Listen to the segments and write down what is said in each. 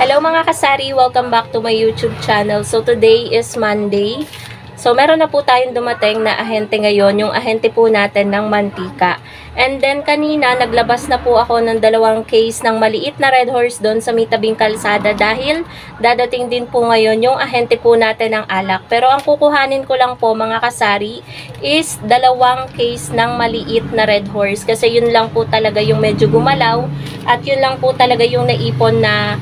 Hello mga kasari! Welcome back to my YouTube channel. So today is Monday. So meron na po tayong dumating na ahente ngayon, yung ahente po natin ng mantika. And then kanina naglabas na po ako ng 2 case ng maliit na red horse doon sa may tabing kalsada dahil dadating din po ngayon yung ahente po natin ng alak. Pero ang kukuhanin ko lang po mga kasari is 2 case ng maliit na red horse kasi yun lang po talaga yung medyo gumalaw at yun lang po talaga yung naipon na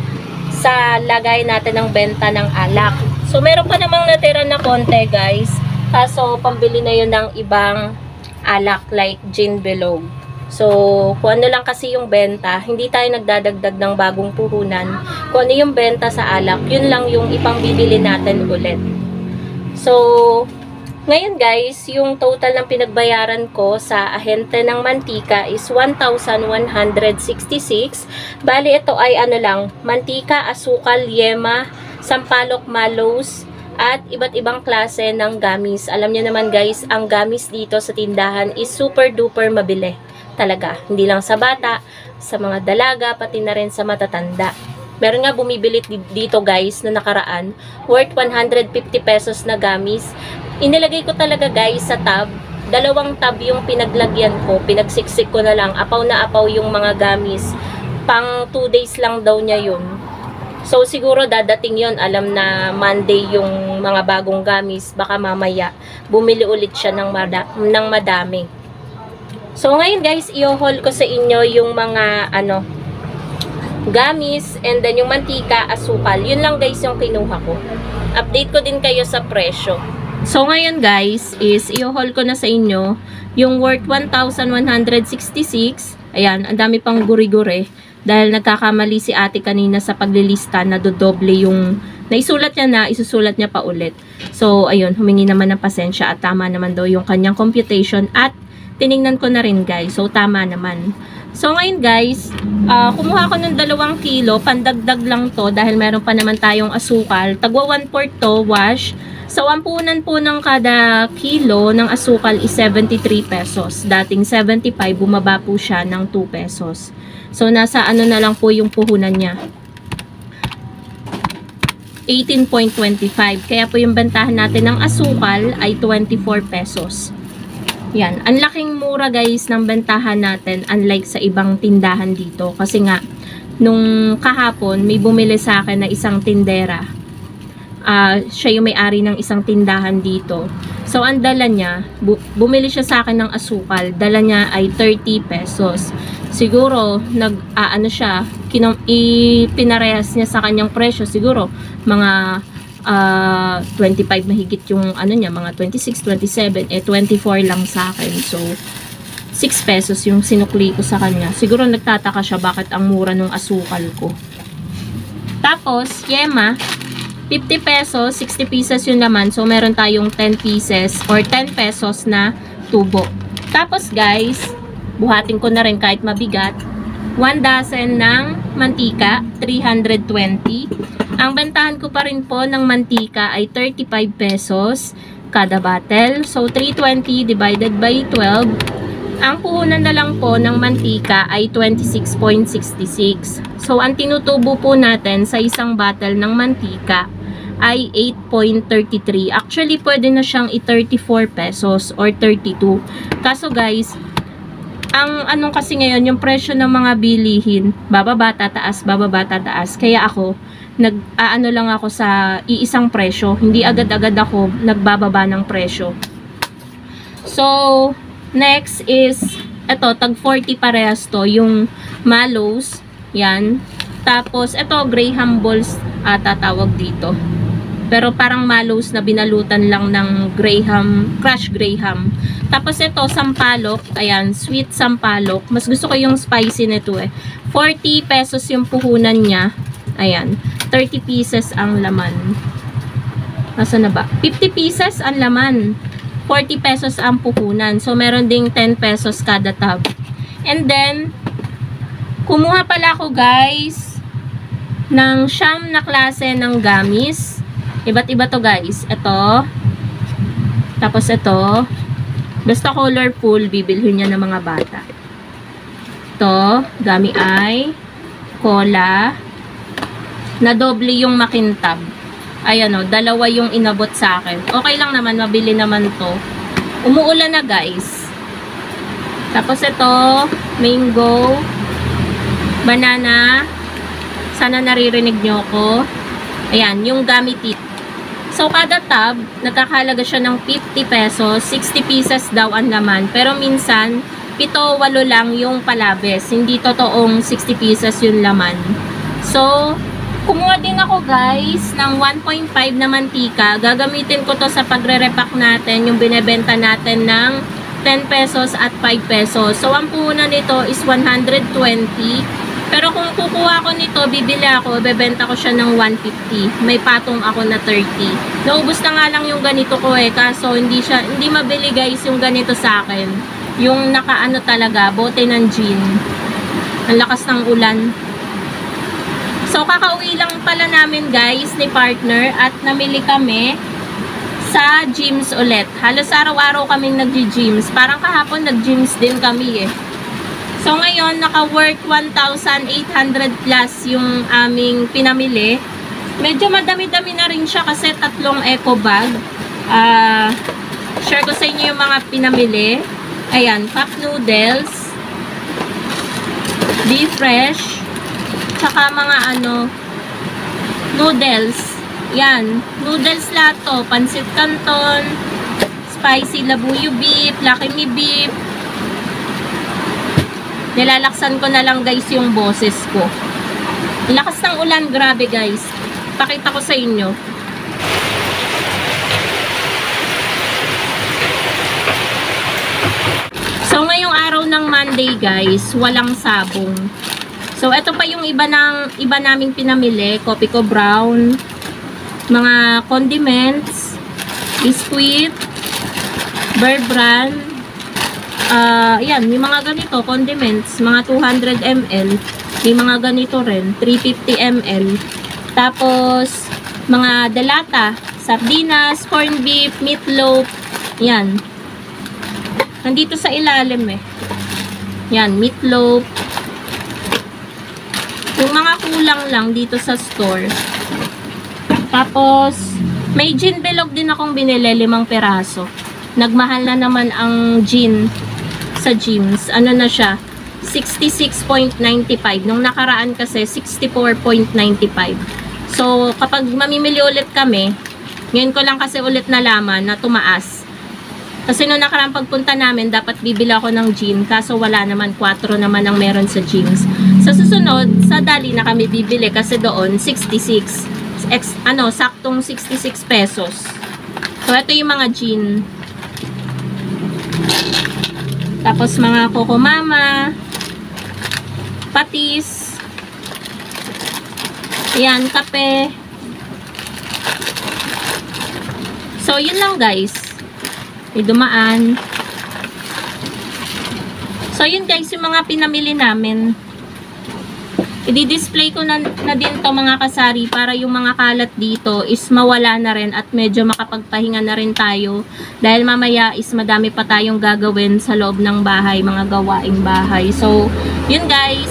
sa lagay natin ng benta ng alak. So, meron pa namang natira na konti, guys. Kaso, pambili na yun ng ibang alak like gin bilog. So, kung ano lang kasi yung benta, hindi tayo nagdadagdag ng bagong puhunan. Kung ano yung benta sa alak, yun lang yung ipangbibili natin ulit. So, ngayon guys, yung total ng pinagbayaran ko sa ahente ng mantika is 1,166. Bali ito ay ano lang, mantika, asukal, yema, sampalok, mallows, at iba't ibang klase ng gamis. Alam niyo naman guys, ang gamis dito sa tindahan is super duper mabili. Talaga, hindi lang sa bata, sa mga dalaga, pati na rin sa matatanda. Meron nga bumibili dito guys na nakaraan, worth 150 pesos na gamis. Inilagay ko talaga guys sa tab, 2 tab yung pinaglagyan ko, pinagsiksik ko na lang, apaw na apaw yung mga gamis. Pang 2 days lang daw niya yun. So siguro dadating yon, alam na Monday yung mga bagong gamis, baka mamaya bumili ulit siya ng madami. So ngayon guys, i-haul ko sa inyo yung mga gamis, and then yung mantika, asukal. Yun lang guys yung kinuha ko. Update ko din kayo sa presyo. So ngayon guys, is i-haul ko na sa inyo yung worth 1,166. Ayan, ang dami pang guri-guri. Dahil nagkakamali si ate kanina sa paglilista na dodoble yung naisulat niya na, isusulat niya pa ulit. So ayun, humingi naman ng pasensya at tama naman daw yung kanyang computation at tiningnan ko na rin guys. So tama naman. So ngayon guys, kumuha ko ng 2 kilo, pandagdag lang to dahil meron pa naman tayong asukal. Tagwa 1/4 to, wash. So ang punan po ng kada kilo ng asukal is 73 pesos. Dating 75, bumaba po siya ng 2 pesos. So nasa ano na lang po yung puhunan niya. 18.25. Kaya po yung bentahan natin ng asukal ay 24 pesos. Yan, ang laking mura guys ng bentahan natin unlike sa ibang tindahan dito. Kasi nga, nung kahapon may bumili sa akin na isang tindera. Siya yung may-ari ng isang tindahan dito. So, ang dala niya, bumili siya sa akin ng asukal. Dala niya ay 30 pesos. Siguro, pinarehas niya sa kanyang presyo. Siguro, mga 25 mahigit yung niya, mga 26, 27, 24 lang sa akin. So, 6 pesos yung sinukli ko sa kanya. Siguro nagtataka siya bakit ang mura ng asukal ko. Tapos, yema, 50 pesos, 60 pieces yun naman. So, meron tayong 10 pieces or 10 pesos na tubo. Tapos, guys, buhatin ko na rin kahit mabigat. 1 dozen ng mantika, 320. Ang bentahan ko pa rin po ng mantika ay 35 pesos kada bottle. So, 320 divided by 12. Ang puhunan na lang po ng mantika ay 26.66. So, ang tinutubo po natin sa isang bottle ng mantika ay 8.33. Actually, pwede na siyang i-34 pesos or 32. Kaso guys, ang anong kasi ngayon, yung presyo ng mga bilihin, bababa, tataas, bababa, tataas. Kaya ako, nag-aano lang ako sa iisang presyo. Hindi agad-agad ako nagbababa ng presyo. So, next is, eto, tag 40 parehas to, yung Mallows, yan. Tapos, eto, Graham Balls, tatawag dito. Pero parang Mallows na binalutan lang ng Graham, Crush Graham. Tapos ito, sampalok. Ayan, sweet sampalok. Mas gusto ko yung spicy nito eh. 40 pesos yung puhunan niya. Ayan, 30 pieces ang laman. Nasaan na ba? 50 pieces ang laman. 40 pesos ang puhunan. So, meron ding 10 pesos kada tab. And then, kumuha pala ako guys ng siyam na klase ng gummies. Iba't iba to guys. Ito. Tapos ito. Basta colorful, bibilhin niya ng mga bata. Ito. Gummy eye. Cola. Na doble yung makintab. Ayan o. Dalawa yung inabot sa akin. Okay lang naman. Mabili naman to. Umuulan na guys. Tapos ito. Mango. Banana. Sana naririnig nyo ko. Ayan. Yung gummy teeth. So, kada tab, nagkakahalaga siya ng 50 pesos, 60 pieces daw ang laman. Pero minsan, 7-8 lang yung palabes. Hindi totoong 60 pieces yung laman. So, kumuha din ako guys ng 1.5 na mantika. Gagamitin ko to sa pagre-repack natin, yung binebenta natin ng 10 pesos at 5 pesos. So, ang puhunan nito is 120. Pero kung kukuha ko nito, bibili ako, bebenta ko siya ng 150. May patong ako na 30. Naubos na nga lang yung ganito ko eh. Kaso hindi mabili guys yung ganito sa akin. Yung nakaano talaga, bote ng gin. Ang lakas ng ulan. So kakauwi lang pala namin guys ni partner at namili kami sa gyms ulit. Halos araw-araw kaming nag-gyms. Parang kahapon nag-gyms din kami eh. So, ngayon, naka-worth 1,800 plus yung aming pinamili. Medyo madami-dami na rin siya kasi 3 eco bag. Share ko sa inyo yung mga pinamili. Ayan, cup noodles. Beef fresh. Tsaka mga noodles. Yan, noodles lahat to. Pansit canton, spicy labuyo beef, Lucky Me beef. Nilalaksan ko na lang guys yung boses ko. Lakas ng ulan, grabe guys. Pakita ko sa inyo. So ngayong araw ng Monday guys, walang sabong. So ito pa yung iba naming pinamili. Coffee ko brown, mga condiments, biscuit, Bear Brand. Yan, may mga ganito, condiments, mga 200 ml. May mga ganito rin, 350 ml. Tapos, mga delata, sardinas, corned beef, meatloaf. Yan. Nandito sa ilalim eh. Yan, meatloaf. Yung mga kulang lang dito sa store. Tapos, may gin bilog din akong binili, 5 peraso. Nagmahal na naman ang gin sa gyms. Ano na siya? 66.95. Nung nakaraan kasi, 64.95. So, kapag mamimili ulit kami, ngayon ko lang kasi ulit nalaman na tumaas. Kasi nung nakaraan pagpunta namin, dapat bibili ako ng gin. Kaso wala naman, 4 naman ang meron sa gyms. Sa susunod, sa Dali na kami bibili kasi doon, 66. Saktong 66 pesos. So, ito yung mga gin. Tapos mga Coco Mama, patis, yan, kape. So, yun lang guys. May dumaan. So, yun guys, yung mga pinamili namin. I-display ko na din to mga kasari para yung mga kalat dito is mawala na rin at medyo makapagpahinga na rin tayo dahil mamaya is madami pa tayong gagawin sa loob ng bahay, mga gawaing bahay. So, yun guys.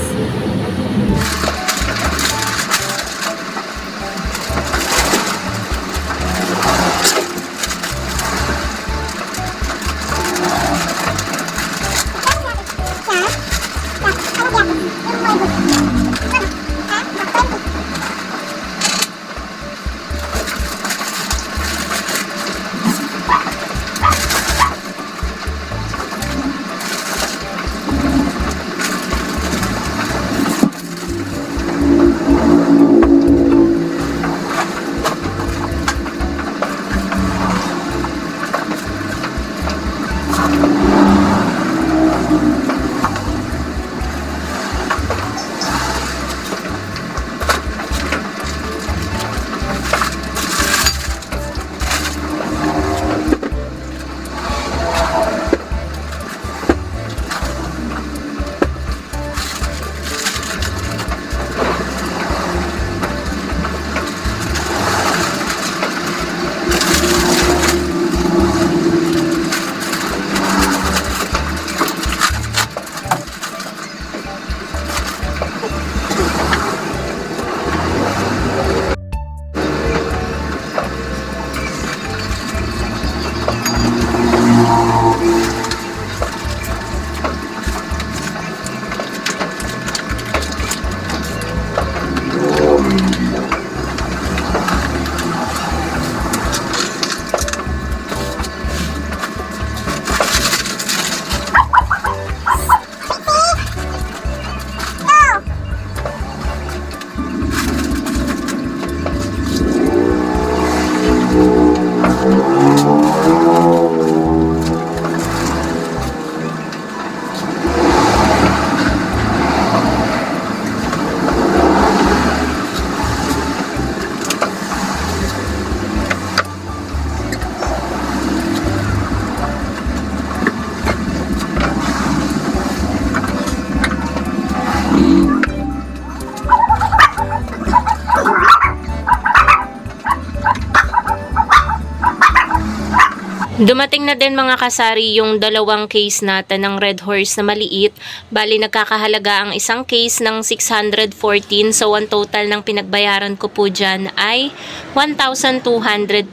Dumating na din mga kasari yung dalawang case natin ng Red Horse na maliit. Bali nagkakahalaga ang isang case ng 614. So ang total ng pinagbayaran ko po dyan ay 1,228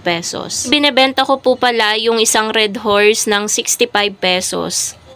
pesos. Binebenta ko po pala yung isang Red Horse ng 65 pesos.